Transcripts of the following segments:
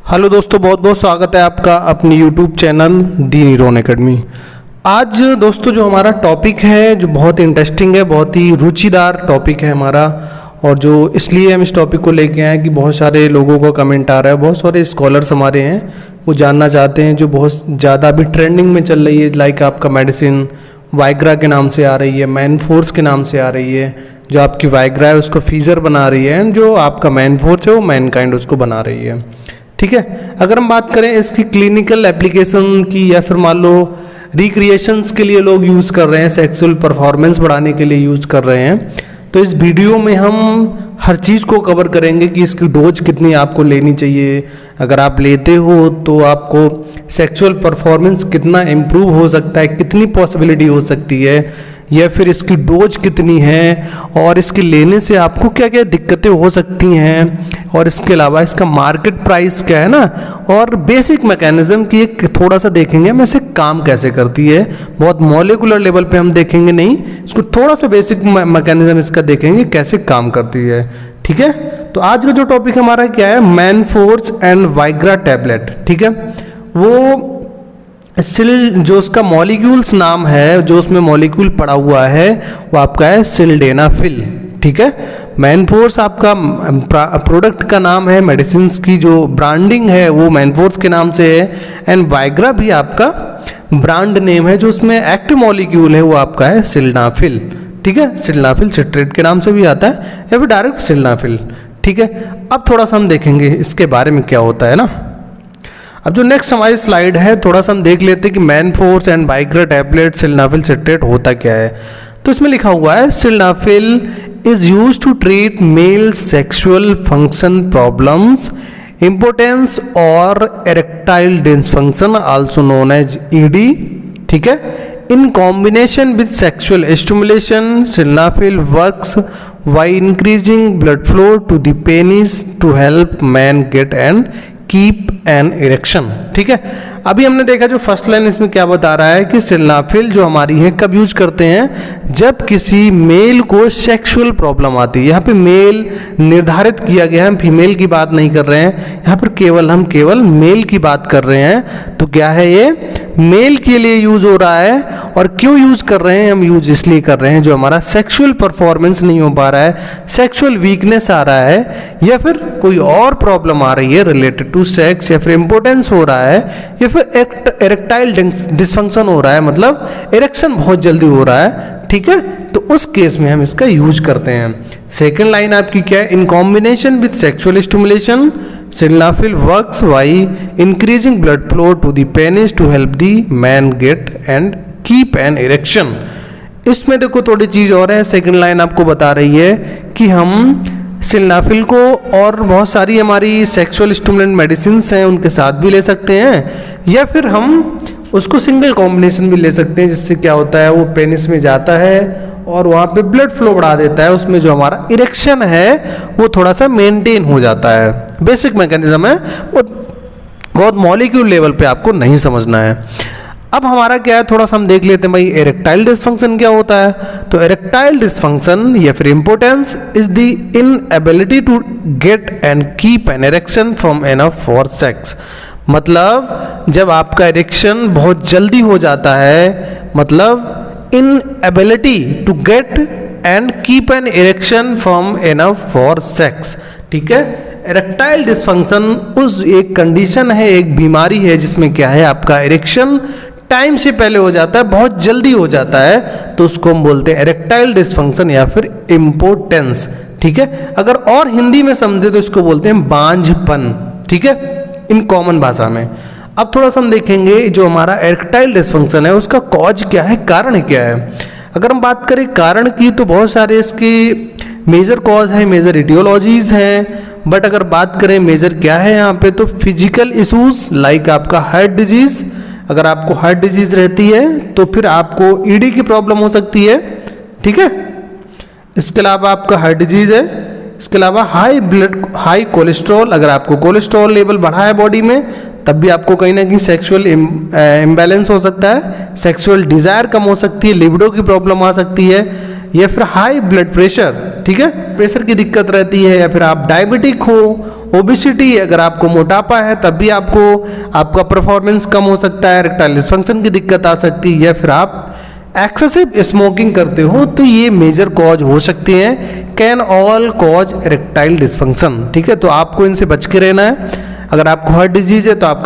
Hello दोस्तों, बहुत बहुत स्वागत है आपका अपनी यूट्यूब चैनल दी नीरोन एकेडमी। आज दोस्तों जो हमारा टॉपिक है जो बहुत इंटरेस्टिंग है, बहुत ही रुचिदार टॉपिक है हमारा, और जो इसलिए हम इस टॉपिक को लेके आए कि बहुत सारे लोगों का कमेंट आ रहा है, बहुत सारे स्कॉलर्स हमारे हैं वो जानना चाहते हैं, जो बहुत ज़्यादा अभी ट्रेंडिंग में चल रही है, लाइक आपका मेडिसिन वाइग्रा के नाम से आ रही है, मैन फोर्स के नाम से आ रही है। जो आपकी वाइग्रा है उसको फीजर बना रही है, जो आपका मैन फोर्स है वो मैनकाइंड उसको बना रही है। ठीक है, अगर हम बात करें इसकी क्लिनिकल एप्लीकेशन की, या फिर मान लो रिक्रिएशंस के लिए लोग यूज़ कर रहे हैं, सेक्सुअल परफॉर्मेंस बढ़ाने के लिए यूज़ कर रहे हैं, तो इस वीडियो में हम हर चीज़ को कवर करेंगे कि इसकी डोज कितनी आपको लेनी चाहिए, अगर आप लेते हो तो आपको सेक्सुअल परफॉर्मेंस कितना इम्प्रूव हो सकता है, कितनी पॉसिबिलिटी हो सकती है, या फिर इसकी डोज कितनी है, और इसके लेने से आपको क्या क्या दिक्कतें हो सकती हैं, और इसके अलावा इसका मार्केट प्राइस क्या है ना, और बेसिक मैकेनिज्म की एक थोड़ा सा देखेंगे हम ऐसे काम कैसे करती है। बहुत मॉलिक्यूलर लेवल पे हम देखेंगे नहीं, इसको थोड़ा सा बेसिक मैकेनिज्म इसका देखेंगे कैसे काम करती है। ठीक है, तो आज का जो टॉपिक हमारा क्या है, man force and Viagra tablet. ठीक है, वो जो उसका मॉलिक्यूल्स नाम है, जो उसमें मॉलिक्यूल पड़ा हुआ है वो आपका है सिल्डेनाफिल। ठीक है, मैन फोर्स आपका प्रोडक्ट का नाम है, मेडिसिन की जो ब्रांडिंग है वो मैन फोर्स के नाम से है, एंड वाइग्रा भी आपका ब्रांड नेम है, जो उसमें एक्टिव मॉलिक्यूल है वो आपका है सिल्डेनाफिल। ठीक है, सिल्डेनाफिल सिट्रेट के नाम से भी आता है, या फिर डायरेक्ट सिल्डेनाफिल। ठीक है, अब थोड़ा सा हम देखेंगे इसके बारे में क्या होता है ना। अब जो नेक्स्ट हमारी स्लाइड है, थोड़ा सा हम देख लेते हैं कि man force and Viagra tablet sildenafil citrate होता क्या है। तो इसमें लिखा हुआ है, sildenafil is used to treat male sexual function problems, importance और erectile dysfunction also known as ED. ठीक है, in combination with sexual stimulation sildenafil works by increasing blood flow to the penis to help man get and keep an erection. ठीक है, अभी हमने देखा जो first line इसमें क्या बता रहा है कि सिल्डेनाफिल जो हमारी है कब यूज करते हैं, जब किसी मेल को सेक्सुअल प्रॉब्लम आती है। यहाँ पे मेल निर्धारित किया गया है, हम फीमेल की बात नहीं कर रहे हैं, यहाँ पर हम केवल मेल की बात कर रहे हैं। तो क्या है, ये मेल के लिए यूज हो रहा है, और क्यों यूज कर रहे हैं, हम यूज इसलिए कर रहे हैं जो हमारा सेक्सुअल परफॉर्मेंस नहीं हो पा रहा है, सेक्सुअल वीकनेस आ रहा है, या फिर कोई और प्रॉब्लम आ रही है रिलेटेड टू सेक्स, या फिर इंपोर्टेंस हो रहा है, या फिर इरेक्टाइल डिसफंक्शन हो रहा है, मतलब इरेक्शन बहुत जल्दी हो रहा है। ठीक है, तो उस केस में हम इसका यूज करते हैं। सेकेंड लाइन आपकी क्या है, in combination with sexual stimulation sildenafil works by increasing blood flow to the penis to help the man get and keep an erection. इसमें देखो थोड़ी चीज और है, सेकेंड लाइन आपको बता रही है कि हम सिल्डेनाफिल को और बहुत सारी हमारी सेक्सुअल स्टिमुलेंट मेडिसिन हैं उनके साथ भी ले सकते हैं, या फिर हम उसको सिंगल कॉम्बिनेशन भी ले सकते हैं, जिससे क्या होता है वो पेनिस में जाता है और वहाँ पे ब्लड फ्लो बढ़ा देता है, उसमें जो हमारा इरेक्शन है वो थोड़ा सा मेंटेन हो जाता है। बेसिक मैकेनिज्म है, वो बहुत मॉलिक्यूल लेवल पे आपको नहीं समझना है। अब हमारा क्या है, थोड़ा सा हम देख लेते हैं भाई इरेक्टाइल डिसफंक्शन क्या होता है। तो इरेक्टाइल डिसफंक्शन या फिर importance is the inability to get and keep an erection from enough for sex. मतलब जब आपका इरेक्शन बहुत जल्दी हो जाता है, मतलब inability to get and keep an erection from enough for sex. ठीक है, इरेक्टाइल डिसफंक्शन उस एक कंडीशन है, एक बीमारी है जिसमें क्या है आपका इरेक्शन टाइम से पहले हो जाता है, बहुत जल्दी हो जाता है, तो उसको हम बोलते हैं इरेक्टाइल डिसफंक्शन या फिर इम्पोर्टेंस। ठीक है, अगर और हिंदी में समझे तो इसको बोलते हैं बांझपन। ठीक है, इन कॉमन भाषा में। अब थोड़ा सा हम देखेंगे जो हमारा इरेक्टाइल डिसफंक्शन है उसका कॉज क्या है, कारण क्या है। अगर हम बात करें कारण की तो बहुत सारे इसके मेजर कॉज है, मेजर इटियोलॉजीज हैं, बट अगर बात करें मेजर क्या है यहाँ पे, तो फिजिकल इशूज लाइक आपका हार्ट डिजीज। अगर आपको हार्ट डिजीज रहती है तो फिर आपको ईडी की प्रॉब्लम हो सकती है। ठीक है, इसके अलावा आपका हार्ट डिजीज है, इसके अलावा हाई कोलेस्ट्रॉल, अगर आपको कोलेस्ट्रॉल लेवल बढ़ा है बॉडी में तब भी आपको कहीं ना कहीं सेक्सुअल इम्बैलेंस हो सकता है, सेक्सुअल डिजायर कम हो सकती है, लिबिडो की प्रॉब्लम आ सकती है, या फिर हाई ब्लड प्रेशर, ठीक है, प्रेशर की दिक्कत रहती है, या फिर आप डायबिटिक हो, ओबिसिटी, अगर आपको मोटापा है तब भी आपका परफॉर्मेंस कम हो सकता है, इरेक्टाइल डिसफंक्शन की दिक्कत आ सकती है, या फिर आप एक्सेसिव स्मोकिंग करते हो, तो ये मेजर कॉज हो सकते हैं, can all cause erectile dysfunction, ठीक है। तो आपको इनसे बच के रहना है। अगर आपको हार्ट डिजीज है तो आप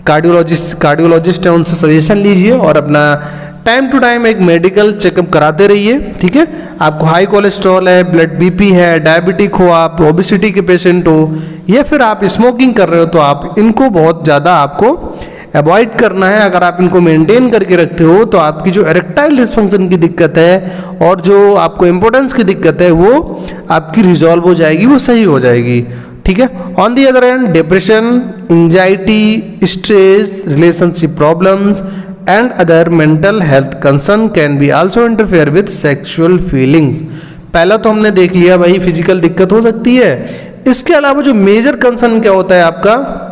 कार्डियोलॉजिस्ट है उनसे सजेशन लीजिए और अपना टाइम टू टाइम एक मेडिकल चेकअप कराते रहिए, ठीक है। आपको हाई कोलेस्ट्रॉल है, ब्लड बीपी है, डायबिटिक हो, आप ओबिसिटी के पेशेंट हो, या फिर आप स्मोकिंग कर रहे हो, तो आप इनको बहुत ज़्यादा आपको अवॉइड करना है। अगर आप इनको मेंटेन करके रखते हो तो आपकी जो इरेक्टाइल डिसफंक्शन की दिक्कत है और जो आपको इम्पोर्टेंस की दिक्कत है वो आपकी रिजॉल्व हो जाएगी, वो सही हो जाएगी, ठीक है। On the other hand depression, anxiety, stress, relationship problems and other mental health concern can be also interfere with sexual feelings. पहला तो हमने देख लिया भाई फिजिकल दिक्कत हो सकती है। इसके अलावा जो मेजर कंसर्न क्या होता है आपका,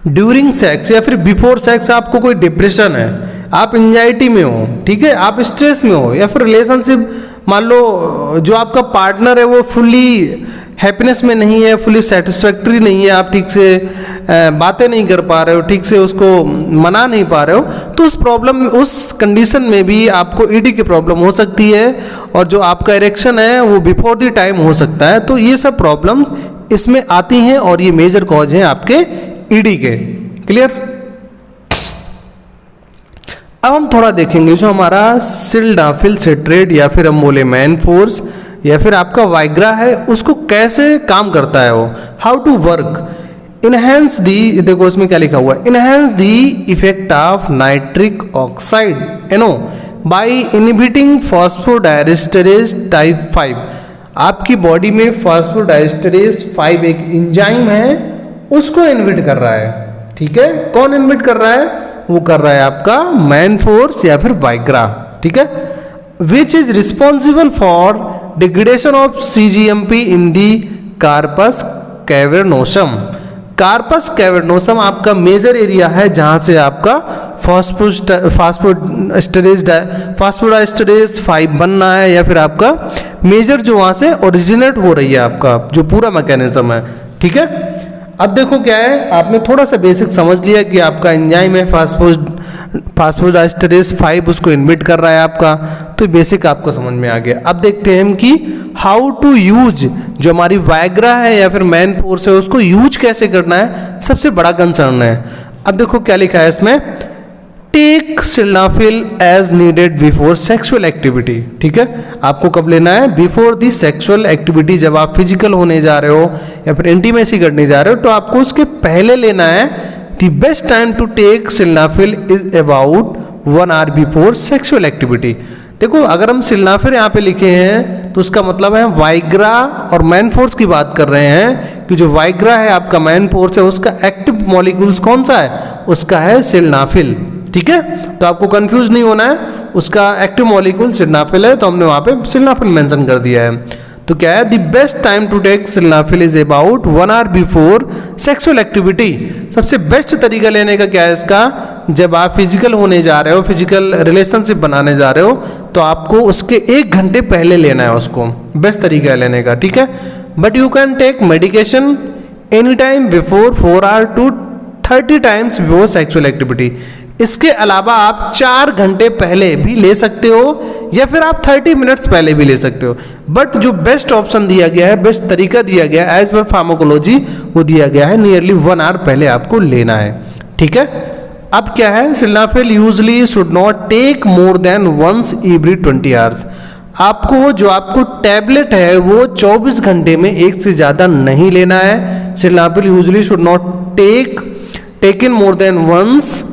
ड्यूरिंग सेक्स या फिर बिफोर सेक्स आपको कोई डिप्रेशन है, आप एंजाइटी में हो, ठीक है, आप स्ट्रेस में हो, या फिर रिलेशनशिप मान लो जो आपका पार्टनर है वो फुल्ली हैप्पीनेस में नहीं है, फुल्ली सेटिस्फैक्ट्री नहीं है, आप ठीक से बातें नहीं कर पा रहे हो, ठीक से उसको मना नहीं पा रहे हो, तो उस कंडीशन में भी आपको ईडी की प्रॉब्लम हो सकती है, और जो आपका इरेक्शन है वो बिफोर द टाइम हो सकता है। तो ये सब प्रॉब्लम इसमें आती हैं और ये मेजर कॉज है आपके ईडी के। क्लियर। अब हम थोड़ा देखेंगे जो हमारा सिल्डेनाफिल सिट्रेट या फिर हम बोले मैन फोर्स या फिर आपका वाइग्रा है, उसको कैसे काम करता है वो, how to work. Enhance the, देखो इसमें क्या लिखा हुआ है, enhance the effect of nitric oxide N O by inhibiting phosphodiesterase type 5। आपकी बॉडी में फॉस्फोडाइएस्टरेज 5 एक एंजाइम है, उसको इनहिबिट कर रहा है, ठीक है। कौन इनहिबिट कर रहा है, वो कर रहा है आपका मैन फोर्स या फिर वाइग्रा, ठीक है, which is responsible for degradation of CGMP in the corpus cavernosum. Corpus cavernosum आपका मेजर एरिया है जहां से आपका फॉस्फोडाइएस्टरेज 5 बनना है, या फिर आपका मेजर जो वहां से ओरिजिनेट हो रही है आपका जो पूरा मैकेनिज्म है, ठीक है। अब देखो क्या है, आपने थोड़ा सा बेसिक समझ लिया कि आपका एंजाइम है फॉस्फोडाइएस्टरेज 5 उसको इनहिबिट कर रहा है आपका, तो बेसिक आपको समझ में आ गया। अब देखते हैं हम कि हाउ टू यूज जो हमारी वाइग्रा है या फिर मैन फोर्स है उसको यूज कैसे करना है, सबसे बड़ा कंसर्न है। अब देखो क्या लिखा है इसमें, take sildenafil as needed before sexual activity, ठीक है। आपको कब लेना है, बिफोर दी सेक्सुअल एक्टिविटी, जब आप फिजिकल होने जा रहे हो या फिर इंटीमेसी करने जा रहे हो तो आपको उसके पहले लेना है। The best time to take sildenafil is about 1 hour before sexual activity. देखो अगर हम सिल्डेनाफिल यहाँ पे लिखे हैं तो उसका मतलब है वाइग्रा और मैन फोर्स की बात कर रहे हैं कि जो वाइग्रा है आपका मैन फोर्स है उसका एक्टिव मॉलिक्यूल्स कौन सा है, उसका है सिल्डेनाफिल, ठीक है। तो आपको कंफ्यूज नहीं होना है, उसका एक्टिव मॉलिक्यूल सिल्डेनाफिल है, तो हमने वहां पे सिल्डेनाफिल मेंशन कर दिया है। तो क्या है, the best time to take sildenafil is about 1 hour before sexual activity. सबसे बेस्ट तरीका लेने का क्या है इसका, जब आप फिजिकल होने जा रहे हो, फिजिकल रिलेशनशिप बनाने जा रहे हो, तो आपको उसके 1 घंटे पहले लेना है उसको, बेस्ट तरीका है लेने का, ठीक है। But you can take medication any time before 4 hour to 30 times before sexual activity. इसके अलावा आप 4 घंटे पहले भी ले सकते हो या फिर आप 30 मिनट्स पहले भी ले सकते हो, बट जो बेस्ट ऑप्शन दिया गया है, बेस्ट तरीका दिया गया है एज पर फार्माकोलॉजी, वो दिया गया है नियरली 1 आवर पहले आपको लेना है, ठीक है। अब क्या है, sildenafil usually should not take more than once every 20 hours. आपको जो आपको टैबलेट है वो 24 घंटे में एक से ज़्यादा नहीं लेना है। Sildenafil usually should not taken more than once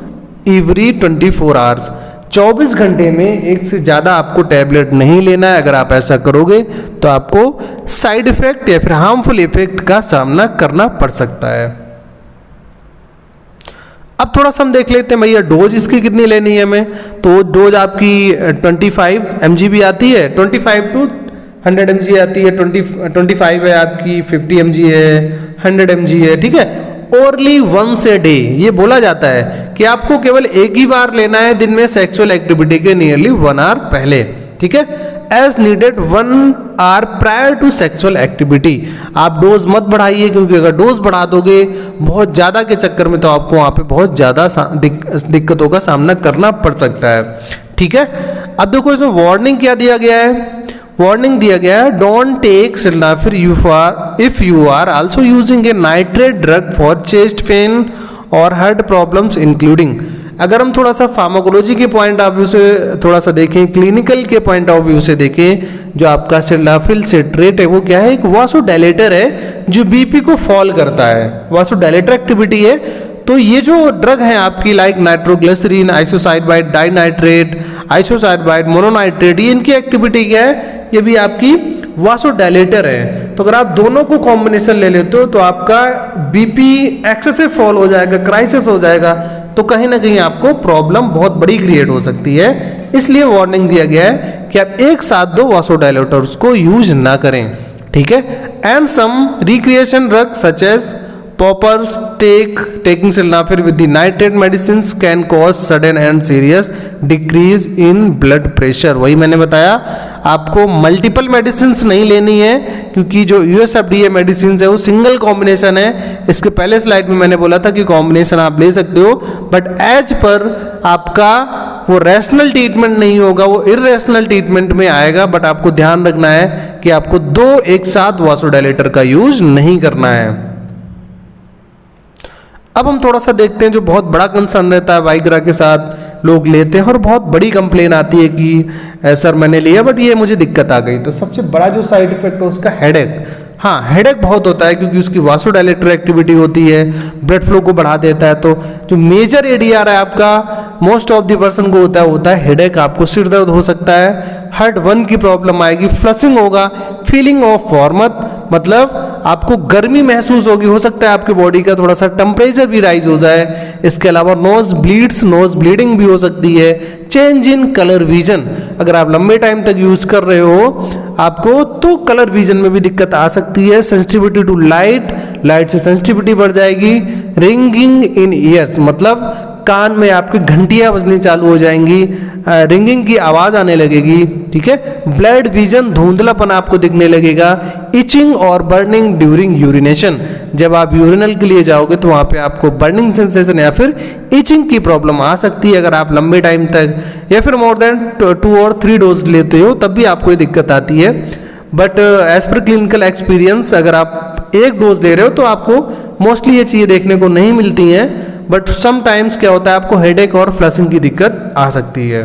every 24 hours. 24 घंटे में एक से ज़्यादा आपको टैबलेट नहीं लेना है। अगर आप ऐसा करोगे तो आपको साइड इफेक्ट या फिर हार्मफुल इफेक्ट का सामना करना पड़ सकता है। अब थोड़ा सा हम देख लेते हैं भैया डोज इसकी कितनी लेनी है हमें। तो डोज आपकी 25 mg भी आती है, 25 to 100 mg आती है, 25 है आपकी, 50 mg है, 100 mg है, ठीक है। ओरली वंस ए डे ये बोला जाता है कि आपको केवल एक ही बार लेना है दिन में सेक्सुअल एक्टिविटी के नियरली 1 आवर पहले, ठीक है। As needed 1 hour prior to sexual activity. आप डोज मत बढ़ाइए, क्योंकि अगर डोज बढ़ा दोगे बहुत ज़्यादा के चक्कर में तो आपको वहाँ पे बहुत ज़्यादा दिक्कतों का सामना करना पड़ सकता है, ठीक है। अब देखो इसमें वार्निंग क्या दिया गया है, वार्निंग दिया गया है, don't take sildenafil if you are also using a nitrate drug for chest pain और हार्ट प्रॉब्लम्स इंक्लूडिंग। अगर हम थोड़ा सा फार्माकोलॉजी के पॉइंट ऑफ व्यू से थोड़ा सा देखें, क्लिनिकल के पॉइंट ऑफ व्यू से देखें, जो आपका सिल्डेनाफिल सिट्रेट है वो क्या है, एक वासोडायलेटर है जो बीपी को फॉल करता है, वासोडायलेटर एक्टिविटी है। तो ये जो ड्रग है आपकी like nitroglycerin, isocyanide dinitrate, isocyanide mononitrate, ये इनकी एक्टिविटी क्या है, ये भी आपकी वासोडायलेटर है। तो अगर आप दोनों को कॉम्बिनेशन ले लेते हो तो आपका बीपी एक्सेसिव फॉल हो जाएगा, क्राइसिस हो जाएगा, तो कहीं ना कहीं आपको प्रॉब्लम बहुत बड़ी क्रिएट हो सकती है। इसलिए वार्निंग दिया गया है कि आप एक साथ दो वासोडायलेटर्स को यूज ना करें, ठीक है। And some recreation drug such as poppers taking sildenafil with the nitrate medicines can cause sudden and serious decrease in blood pressure। वही मैंने बताया आपको मल्टीपल मेडिसिन नहीं लेनी है, क्योंकि जो USFDA मेडिसिन है वो सिंगल कॉम्बिनेशन है। इसके पहले स्लाइड में मैंने बोला था कि कॉम्बिनेशन आप ले सकते हो, बट एज पर आपका वो रैशनल ट्रीटमेंट नहीं होगा, वो इरेशनल ट्रीटमेंट में आएगा। बट आपको ध्यान रखना है कि आपको दो एक साथ वासोडायलेटर का यूज नहीं करना है। अब हम थोड़ा सा देखते हैं, जो बहुत बड़ा कंसर्न रहता है वाइग्रा के साथ लोग लेते हैं और बहुत बड़ी कंप्लेन आती है कि सर मैंने लिया बट ये मुझे दिक्कत आ गई। तो सबसे बड़ा जो साइड इफेक्ट है उसका हेडेक। हाँ, हेडेक बहुत होता है क्योंकि उसकी वासोडायलेटर एक्टिविटी होती है, ब्लड फ्लो को बढ़ा देता है। तो जो मेजर एडीआर है आपका मोस्ट ऑफ द पर्सन को होता है हेडेक। आपको सिर दर्द हो सकता है, हार्ट 1 की प्रॉब्लम आएगी, फ्लशिंग होगा, फीलिंग ऑफ वार्मथ मतलब आपको गर्मी महसूस होगी, हो सकता है आपके बॉडी का थोड़ा सा टेम्परेचर भी राइज हो जाए। इसके अलावा नोज ब्लीडिंग भी हो सकती है। चेंज इन कलर विजन, अगर आप लंबे टाइम तक यूज कर रहे हो आपको तो कलर विजन में भी दिक्कत आ सकती है। सेंसिटिविटी टू लाइट से सेंसिटिविटी बढ़ जाएगी। रिंगिंग इन ईयर्स मतलब कान में आपकी घंटियां बजनी चालू हो जाएंगी, रिंगिंग की आवाज आने लगेगी, ठीक है। ब्लड विजन धुंधलापन आपको दिखने लगेगा। इचिंग और बर्निंग ड्यूरिंग यूरिनेशन, जब आप यूरिनल के लिए जाओगे तो वहां पे आपको बर्निंग सेंसेशन या फिर इचिंग की प्रॉब्लम आ सकती है अगर आप लंबे टाइम तक या फिर मोर देन 2 और 3 डोज लेते हो, तब भी आपको ये दिक्कत आती है। But as per clinical experience अगर आप एक डोज ले रहे हो तो आपको मोस्टली ये चीजें देखने को नहीं मिलती हैं। बट समटाइम्स क्या होता है आपको हेडेक और फ्लशिंग की दिक्कत आ सकती है।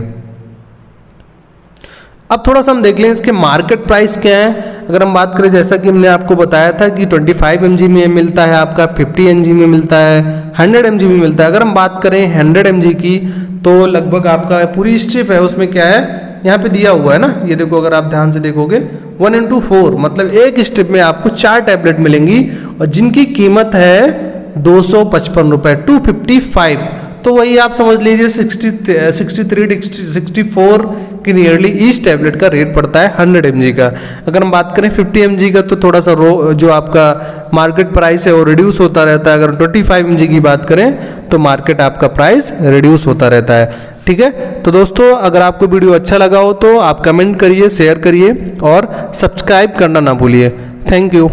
अब थोड़ा सा हम देख लें इसके मार्केट प्राइस क्या है। अगर हम बात करें, जैसा कि हमने आपको बताया था कि 25 mg में मिलता है आपका, 50 mg में मिलता है, 100 mg में मिलता है। अगर हम बात करें 100 mg की तो लगभग आपका पूरी स्ट्रिप है उसमें क्या है यहाँ पे दिया हुआ है ना, ये देखो अगर आप ध्यान से देखोगे 1/4 मतलब एक स्ट्रिप में आपको 4 टैबलेट मिलेंगी और जिनकी कीमत है 255 रुपए, 255। तो वही आप समझ लीजिए 63-64 की नियरली ईच टैबलेट का रेट पड़ता है 100 mg का। अगर हम बात करें 50 mg का तो थोड़ा सा जो आपका मार्केट प्राइस है वो रिड्यूस होता रहता है। अगर 25 mg की बात करें तो मार्केट आपका प्राइस रिड्यूस होता रहता है, ठीक है। तो दोस्तों अगर आपको वीडियो अच्छा लगा हो तो आप कमेंट करिए, शेयर करिए और सब्सक्राइब करना ना भूलिए। Thank you.